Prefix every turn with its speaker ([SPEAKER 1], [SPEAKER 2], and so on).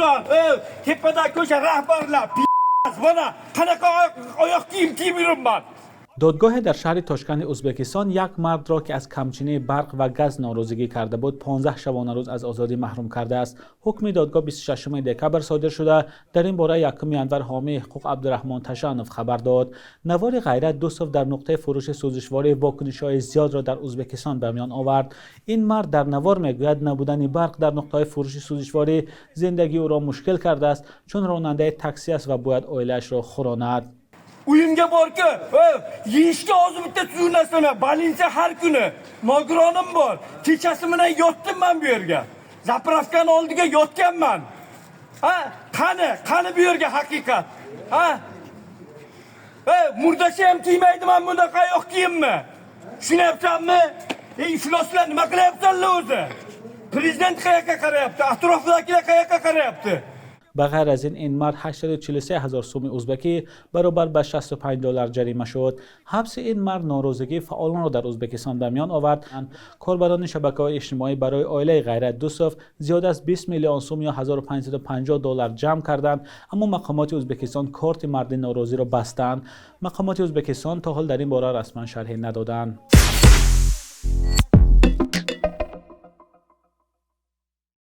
[SPEAKER 1] O'zbekiston, tepada ko'sha rahbarlar, mana qanaqa oyoq kiyim yuribman.
[SPEAKER 2] دادگاه در شهر تاشکند ازبکستان یک مرد را که از کمچینی برق و گاز ناراضگی کرده بود 15 شبانه روز از آزادی محروم کرده است. حکم دادگاه 26 دکبر صادر شده. در این باره یکم ینور حامی حقوق عبدالرحمن تشنف خبر داد. نوار غیرت دوستوف در نقطه فروش سوزشواری واکنش‌های زیاد را در ازبکستان به میان آورد. این مرد در نوار میگوید نبودن برق در نقطه فروش سوزشواری زندگی او را مشکل کرده است چون راننده تاکسی است و باید oilaish را خوراند.
[SPEAKER 1] Uyimga borki, yeyishga hozir bitta tuzunasini, balinsa har kuni. Nogironim bor. Kechasi bilan yotdim men bu yerga. Zapravkani oldiga yotganman. Ha? Qani bu yerga haqiqat? Ha? Murdashi ham kiymaydi men bunaqa oyoq kiyimmi? Tushunyapsanmi? Ifloslar nima qilyapsanlar o'zi? Prezident qayoqqa qarayapti? Atrofdagilar qayoqqa qarayapti?
[SPEAKER 2] بغیر از این مرد 843,000 سوم ازبکی برابر به $65 جریمه شد. حبس این مرد ناراضگی فعالان را در ازبکستان به میان آورد. کاربران شبکه‌های اجتماعی برای عائله غیرت دوستوف زیاد از 20 میلیون سوم یا $1550 جمع کردند، اما مقامات ازبکستان کارت مرد ناراضی را بستند. مقامات ازبکستان تا حال در این باره رسما شرحی ندادند.